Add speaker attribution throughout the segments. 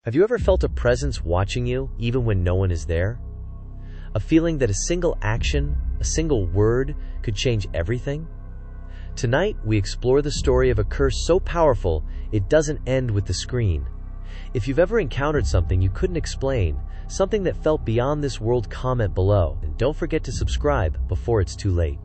Speaker 1: Have you ever felt a presence watching you, even when no one is there? A feeling that a single action, a single word, could change everything? Tonight, we explore the story of a curse so powerful, it doesn't end with the screen. If you've ever encountered something you couldn't explain, something that felt beyond this world, comment below, and don't forget to subscribe before it's too late.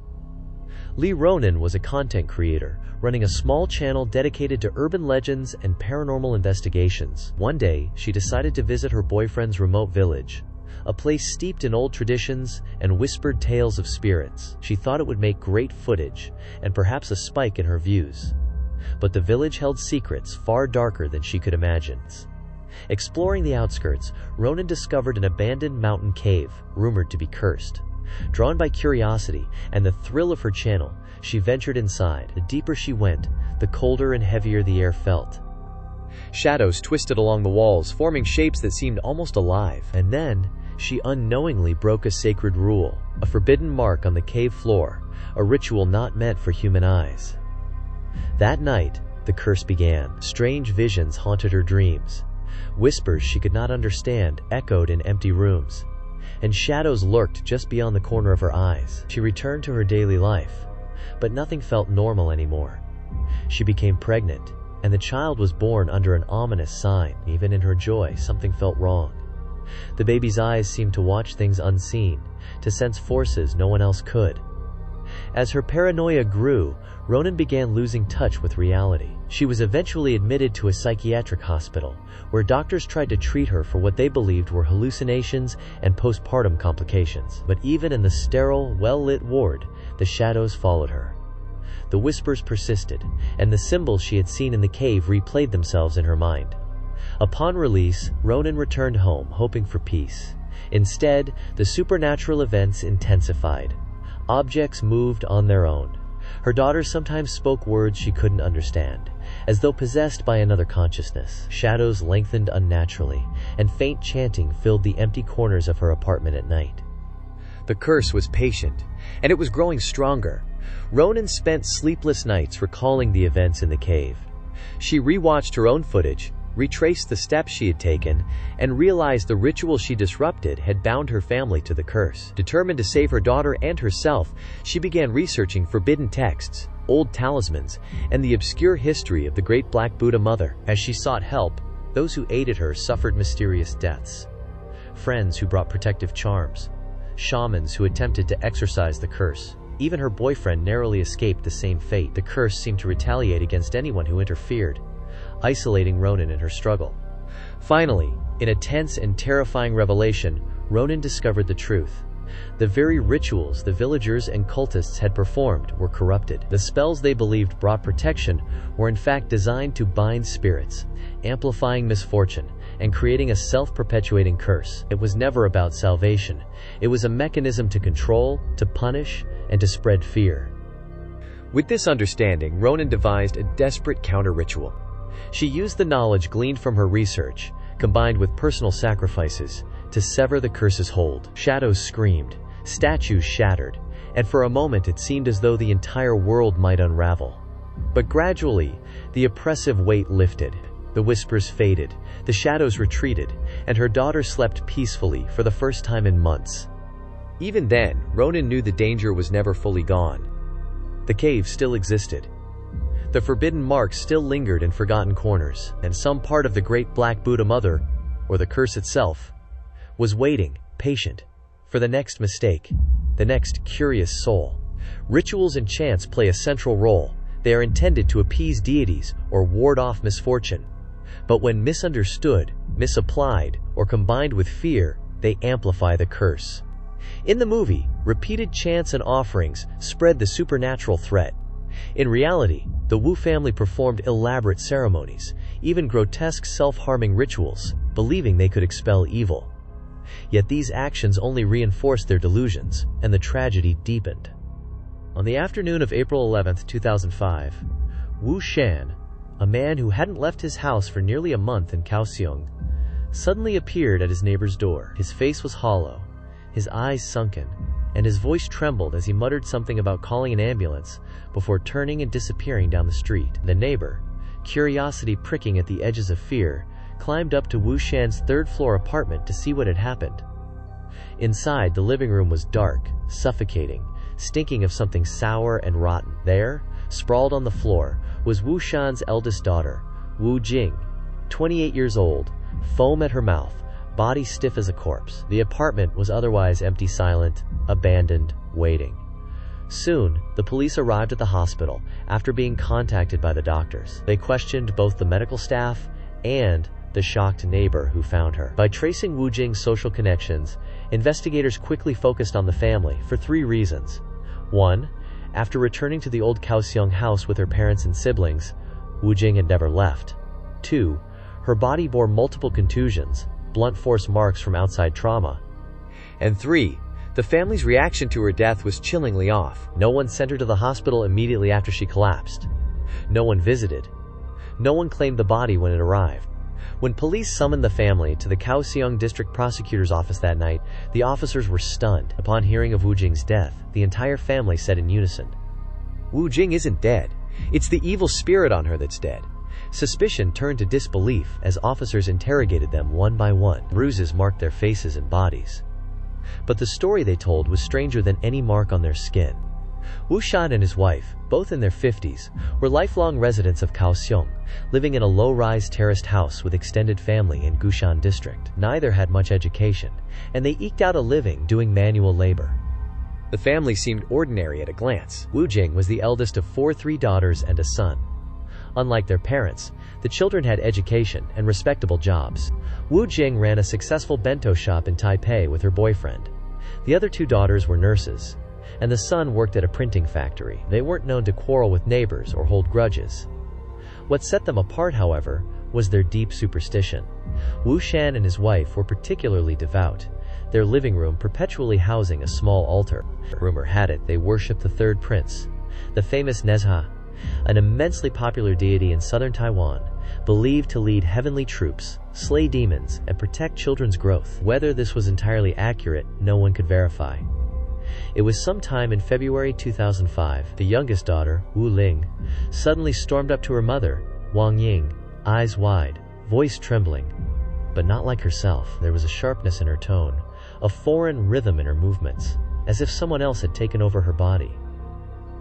Speaker 1: Lee Ronan was a content creator, running a small channel dedicated to urban legends and paranormal investigations. One day, she decided to visit her boyfriend's remote village, a place steeped in old traditions and whispered tales of spirits. She thought it would make great footage, and perhaps a spike in her views. But the village held secrets far darker than she could imagine. Exploring the outskirts, Ronan discovered an abandoned mountain cave, rumored to be cursed. Drawn by curiosity and the thrill of her channel, she ventured inside. The deeper she went, the colder and heavier the air felt. Shadows twisted along the walls, forming shapes that seemed almost alive. And then, she unknowingly broke a sacred rule, a forbidden mark on the cave floor, a ritual not meant for human eyes. That night, the curse began. Strange visions haunted her dreams. Whispers she could not understand echoed in empty rooms, and shadows lurked just beyond the corner of her eyes. She returned to her daily life, but nothing felt normal anymore. She became pregnant, and the child was born under an ominous sign. Even in her joy, something felt wrong. The baby's eyes seemed to watch things unseen, to sense forces no one else could. As her paranoia grew, Ronan began losing touch with reality. She was eventually admitted to a psychiatric hospital, where doctors tried to treat her for what they believed were hallucinations and postpartum complications. But even in the sterile, well-lit ward, the shadows followed her. The whispers persisted, and the symbols she had seen in the cave replayed themselves in her mind. Upon release, Ronan returned home, hoping for peace. Instead, the supernatural events intensified. Objects moved on their own. Her daughter sometimes spoke words she couldn't understand, as though possessed by another consciousness. Shadows lengthened unnaturally, and faint chanting filled the empty corners of her apartment at night. The curse was patient, and it was growing stronger. Ronan spent sleepless nights recalling the events in the cave. She rewatched her own footage, retraced the steps she had taken, and realized the ritual she disrupted had bound her family to the curse. Determined to save her daughter and herself, she began researching forbidden texts, old talismans, and the obscure history of the great Black Buddha Mother. As she sought help, those who aided her suffered mysterious deaths. Friends who brought protective charms, shamans who attempted to exorcise the curse. Even her boyfriend narrowly escaped the same fate. The curse seemed to retaliate against anyone who interfered, isolating Ronan in her struggle. Finally, in a tense and terrifying revelation, Ronan discovered the truth. The very rituals the villagers and cultists had performed were corrupted. The spells they believed brought protection were in fact designed to bind spirits, amplifying misfortune and creating a self-perpetuating curse. It was never about salvation. It was a mechanism to control, to punish, and to spread fear. With this understanding, Ronan devised a desperate counter-ritual. She used the knowledge gleaned from her research, combined with personal sacrifices, to sever the curse's hold. Shadows screamed, statues shattered, and for a moment it seemed as though the entire world might unravel. But gradually, the oppressive weight lifted. The whispers faded, the shadows retreated, and her daughter slept peacefully for the first time in months. Even then, Ronan knew the danger was never fully gone. The cave still existed. The forbidden marks still lingered in forgotten corners, and some part of the great Black Buddha Mother, or the curse itself, was waiting, patient, for the next mistake, the next curious soul. Rituals and chants play a central role. They are intended to appease deities or ward off misfortune. But when misunderstood, misapplied, or combined with fear, they amplify the curse. In the movie, repeated chants and offerings spread the supernatural threat. In reality, the Wu family performed elaborate ceremonies, even grotesque self-harming rituals, believing they could expel evil. Yet these actions only reinforced their delusions, and the tragedy deepened. On the afternoon of April 11, 2005, Wu Shan, a man who hadn't left his house for nearly a month in Kaohsiung, suddenly appeared at his neighbor's door. His face was hollow, his eyes sunken, and his voice trembled as he muttered something about calling an ambulance before turning and disappearing down the street. The neighbor, curiosity pricking at the edges of fear, climbed up to Wu Shan's third-floor apartment to see what had happened. Inside, the living room was dark, suffocating, stinking of something sour and rotten. There, sprawled on the floor, was Wu Shan's eldest daughter, Wu Jing, 28 years old, foam at her mouth, body stiff as a corpse. The apartment was otherwise empty, silent, abandoned, waiting. Soon, the police arrived at the hospital after being contacted by the doctors. They questioned both the medical staff and the shocked neighbor who found her. By tracing Wu Jing's social connections, investigators quickly focused on the family for 3 reasons. 1. After returning to the old Kaohsiung house with her parents and siblings, Wu Jing had never left. 2. Her body bore multiple contusions, blunt force marks from outside trauma. And 3. The family's reaction to her death was chillingly off. No one sent her to the hospital immediately after she collapsed. No one visited. No one claimed the body when it arrived. When police summoned the family to the Kaohsiung District Prosecutor's office that night, the officers were stunned. Upon hearing of Wu Jing's death, the entire family said in unison, "Wu Jing isn't dead. It's the evil spirit on her that's dead." Suspicion turned to disbelief as officers interrogated them one by one. Bruises marked their faces and bodies. But the story they told was stranger than any mark on their skin. Wu Shan and his wife, both in their 50s, were lifelong residents of Kaohsiung, living in a low-rise terraced house with extended family in Gushan District. Neither had much education, and they eked out a living doing manual labor. The family seemed ordinary at a glance. Wu Jing was the eldest of 3 daughters and a son. Unlike their parents, the children had education and respectable jobs. Wu Jing ran a successful bento shop in Taipei with her boyfriend. The other 2 daughters were nurses, and the son worked at a printing factory. They weren't known to quarrel with neighbors or hold grudges. What set them apart, however, was their deep superstition. Wu Shan and his wife were particularly devout, their living room perpetually housing a small altar. Rumor had it they worshipped the third prince, the famous Nezha, an immensely popular deity in southern Taiwan, believed to lead heavenly troops, slay demons, and protect children's growth. Whether this was entirely accurate, no one could verify. It was sometime in February 2005, the youngest daughter, Wu Ling, suddenly stormed up to her mother, Wang Ying, eyes wide, voice trembling. But not like herself. There was a sharpness in her tone, a foreign rhythm in her movements, as if someone else had taken over her body.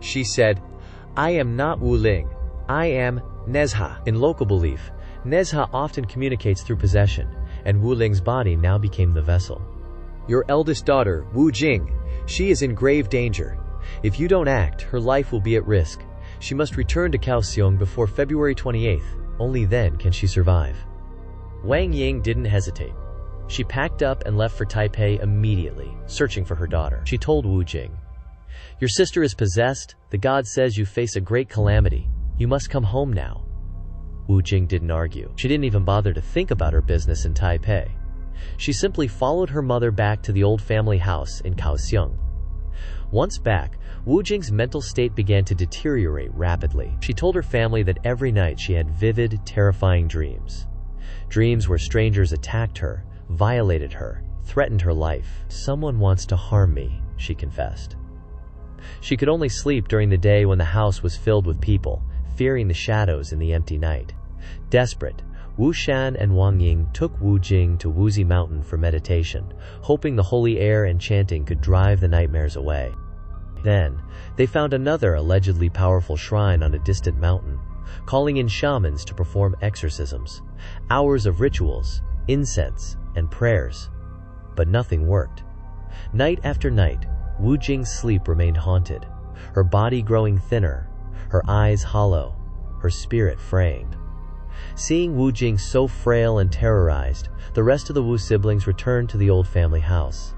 Speaker 1: She said, "I am not Wu Ling. I am Nezha." In local belief, Nezha often communicates through possession, and Wu Ling's body now became the vessel. "Your eldest daughter, Wu Jing, she is in grave danger. If you don't act, her life will be at risk. She must return to Kaohsiung before February 28th. Only then can she survive." Wang Ying didn't hesitate. She packed up and left for Taipei immediately, searching for her daughter. She told Wu Jing, "Your sister is possessed. The god says you face a great calamity. You must come home now." Wu Jing didn't argue. She didn't even bother to think about her business in Taipei. She simply followed her mother back to the old family house in Kaohsiung. Once back, Wu Jing's mental state began to deteriorate rapidly. She told her family that every night she had vivid, terrifying dreams. Dreams where strangers attacked her, violated her, threatened her life. "Someone wants to harm me," she confessed. She could only sleep during the day when the house was filled with people, fearing the shadows in the empty night. Desperate, Wu Shan and Wang Ying took Wu Jing to Wuzi Mountain for meditation, hoping the holy air and chanting could drive the nightmares away. Then, they found another allegedly powerful shrine on a distant mountain, calling in shamans to perform exorcisms. Hours of rituals, incense, and prayers. But nothing worked. Night after night, Wu Jing's sleep remained haunted, her body growing thinner, her eyes hollow, her spirit fraying. Seeing Wu Jing so frail and terrorized, the rest of the Wu siblings returned to the old family house.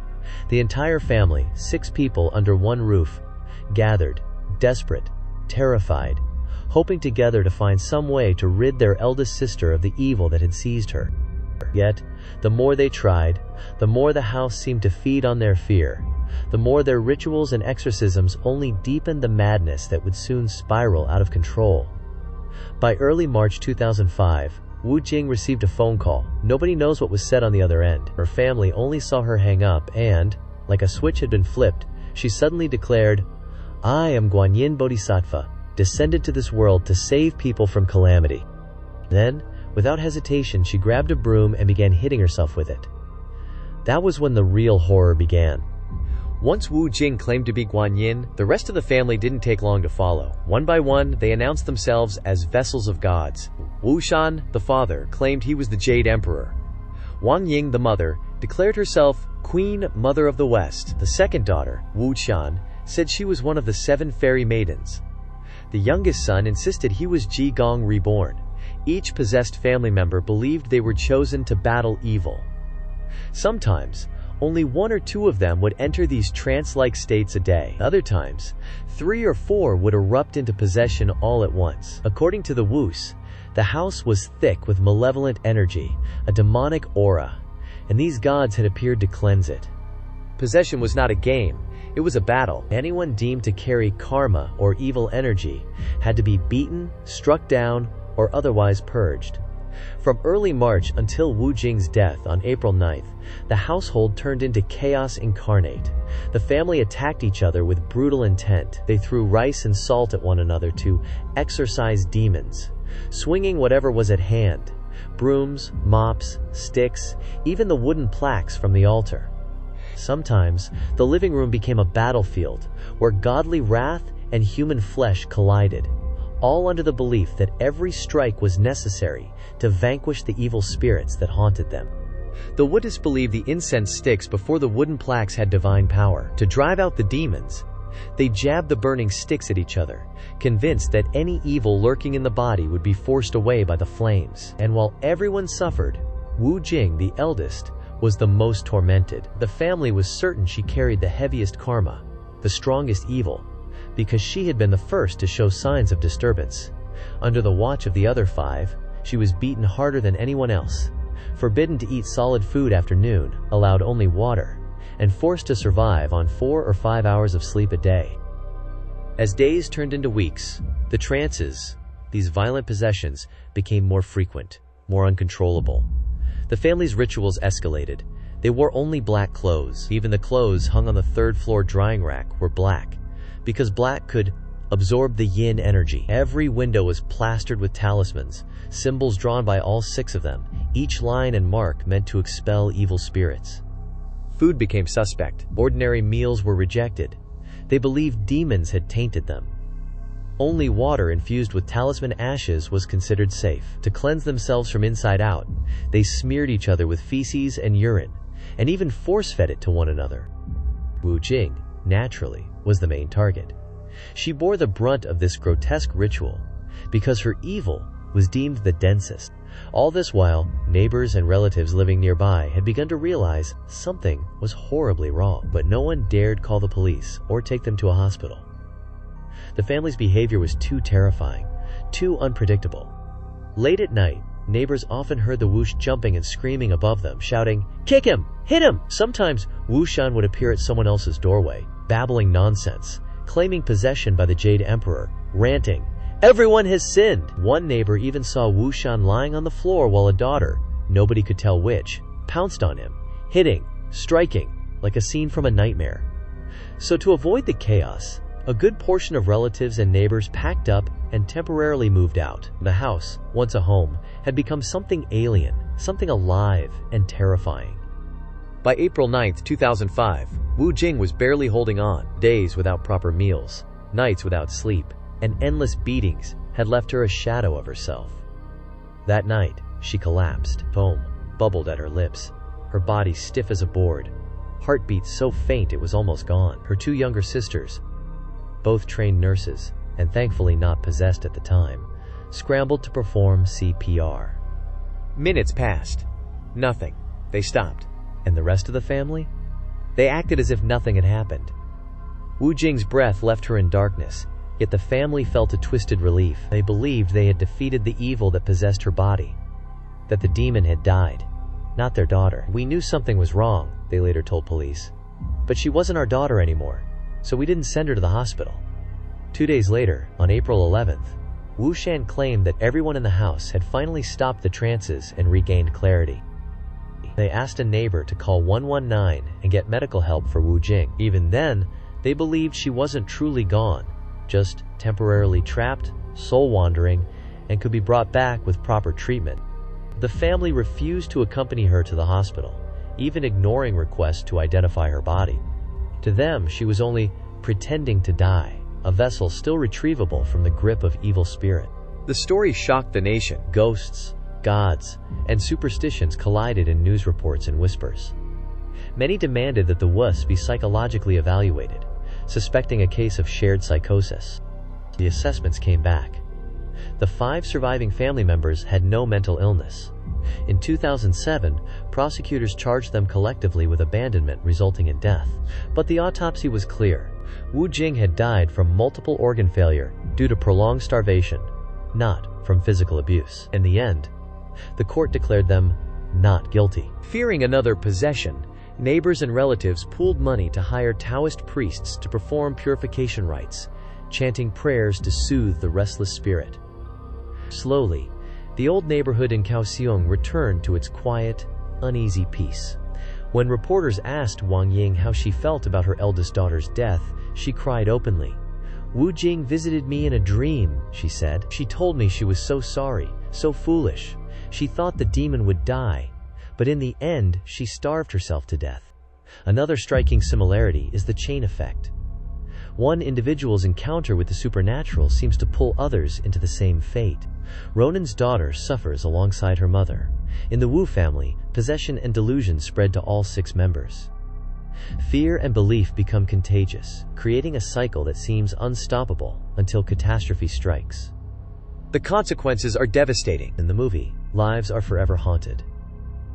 Speaker 1: The entire family, 6 people under one roof, gathered, desperate, terrified, hoping together to find some way to rid their eldest sister of the evil that had seized her. Yet, the more they tried, the more the house seemed to feed on their fear, the more their rituals and exorcisms only deepened the madness that would soon spiral out of control. By early March 2005, Wu Jing received a phone call. Nobody knows what was said on the other end. Her family only saw her hang up and, like a switch had been flipped, she suddenly declared, "I am Guanyin Bodhisattva, descended to this world to save people from calamity." Then, Without hesitation, she grabbed a broom and began hitting herself with it. That was when the real horror began. Once Wu Jing claimed to be Guanyin, the rest of the family didn't take long to follow. One by one, they announced themselves as vessels of gods. Wu Shan, the father, claimed he was the Jade Emperor. Wang Ying, the mother, declared herself Queen Mother of the West. The second daughter, Wu Shan, said she was one of the 7 fairy maidens. The youngest son insisted he was Ji Gong reborn. Each possessed family member believed they were chosen to battle evil. Sometimes, only 1 or 2 of them would enter these trance-like states a day. Other times, 3 or 4 would erupt into possession all at once. According to the Wus, the house was thick with malevolent energy, a demonic aura, and these gods had appeared to cleanse it. Possession was not a game, it was a battle. Anyone deemed to carry karma or evil energy had to be beaten, struck down, or otherwise purged. From early March until Wu Jing's death on April 9th, the household turned into chaos incarnate. The family attacked each other with brutal intent. They threw rice and salt at one another to exorcise demons, swinging whatever was at hand: brooms, mops, sticks, even the wooden plaques from the altar. Sometimes, the living room became a battlefield where godly wrath and human flesh collided, all under the belief that every strike was necessary to vanquish the evil spirits that haunted them. The Wuddists believed the incense sticks before the wooden plaques had divine power. To drive out the demons, they jabbed the burning sticks at each other, convinced that any evil lurking in the body would be forced away by the flames. And while everyone suffered, Wu Jing, the eldest, was the most tormented. The family was certain she carried the heaviest karma, the strongest evil, because she had been the first to show signs of disturbance. Under the watch of the other 5, she was beaten harder than anyone else, forbidden to eat solid food after noon, allowed only water, and forced to survive on 4 or 5 hours of sleep a day. As days turned into weeks, the trances, these violent possessions, became more frequent, more uncontrollable. The family's rituals escalated. They wore only black clothes. Even the clothes hung on the 3rd floor drying rack were black, because black could absorb the yin energy. Every window was plastered with talismans, symbols drawn by all 6 of them, each line and mark meant to expel evil spirits. Food became suspect. Ordinary meals were rejected. They believed demons had tainted them. Only water infused with talisman ashes was considered safe. To cleanse themselves from inside out, they smeared each other with feces and urine, and even force-fed it to one another. Wu Jing, naturally, was the main target. She bore the brunt of this grotesque ritual, because her evil was deemed the densest. All this while, neighbors and relatives living nearby had begun to realize something was horribly wrong, but no one dared call the police or take them to a hospital. The family's behavior was too terrifying, too unpredictable. Late at night, neighbors often heard the Wush jumping and screaming above them, shouting, "Kick him! Hit him!" Sometimes, Wu Shan would appear at someone else's doorway, babbling nonsense, claiming possession by the Jade Emperor, ranting, "Everyone has sinned!" One neighbor even saw Wu Shan lying on the floor while a daughter, nobody could tell which, pounced on him, hitting, striking, like a scene from a nightmare. So to avoid the chaos, a good portion of relatives and neighbors packed up and temporarily moved out. The house, once a home, had become something alien, something alive and terrifying. By April 9th, 2005, Wu Jing was barely holding on. Days without proper meals, nights without sleep, and endless beatings had left her a shadow of herself. That night, she collapsed. Foam bubbled at her lips, her body stiff as a board, heartbeat so faint it was almost gone. Her 2 younger sisters, both trained nurses, and thankfully not possessed at the time, scrambled to perform CPR. Minutes passed. Nothing. They stopped. And the rest of the family? They acted as if nothing had happened. Wu Jing's breath left her in darkness, yet the family felt a twisted relief. They believed they had defeated the evil that possessed her body, that the demon had died, not their daughter. "We knew something was wrong," they later told police, "but she wasn't our daughter anymore, so we didn't send her to the hospital." 2 days later, on April 11th, Wu Shan claimed that everyone in the house had finally stopped the trances and regained clarity. They asked a neighbor to call 119 and get medical help for Wu Jing. Even then, they believed she wasn't truly gone, just temporarily trapped, soul-wandering, and could be brought back with proper treatment. The family refused to accompany her to the hospital, even ignoring requests to identify her body. To them, she was only pretending to die, a vessel still retrievable from the grip of evil spirit. The story shocked the nation. Ghosts, gods, and superstitions collided in news reports and whispers. Many demanded that the wuss be psychologically evaluated, suspecting a case of shared psychosis. The assessments came back. The 5 surviving family members had no mental illness. In 2007, prosecutors charged them collectively with abandonment resulting in death. But the autopsy was clear. Wu Jing had died from multiple organ failure due to prolonged starvation, not from physical abuse. In the end, the court declared them not guilty. Fearing another possession, neighbors and relatives pooled money to hire Taoist priests to perform purification rites, chanting prayers to soothe the restless spirit. Slowly, the old neighborhood in Kaohsiung returned to its quiet, uneasy peace. When reporters asked Wang Ying how she felt about her eldest daughter's death, she cried openly. "Wu Jing visited me in a dream," she said. "She told me she was so sorry, so foolish. She thought the demon would die, but in the end, she starved herself to death." Another striking similarity is the chain effect. One individual's encounter with the supernatural seems to pull others into the same fate. Ronan's daughter suffers alongside her mother. In the Wu family, possession and delusion spread to all 6 members. Fear and belief become contagious, creating a cycle that seems unstoppable until catastrophe strikes. The consequences are devastating. In the movie, lives are forever haunted.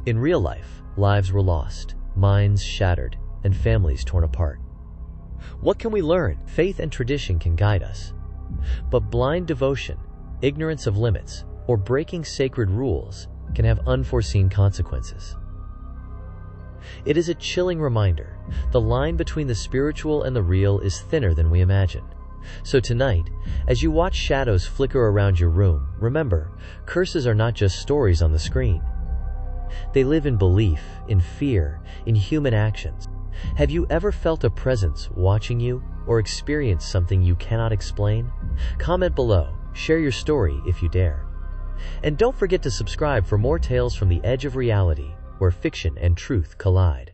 Speaker 1: In real life, lives were lost, minds shattered, and families torn apart. What can we learn? Faith and tradition can guide us. But blind devotion, ignorance of limits, or breaking sacred rules can have unforeseen consequences. It is a chilling reminder. The line between the spiritual and the real is thinner than we imagine. So tonight, as you watch shadows flicker around your room, remember, curses are not just stories on the screen. They live in belief, in fear, in human actions. Have you ever felt a presence watching you, or experienced something you cannot explain? Comment below, share your story if you dare. And don't forget to subscribe for more tales from the edge of reality, where fiction and truth collide.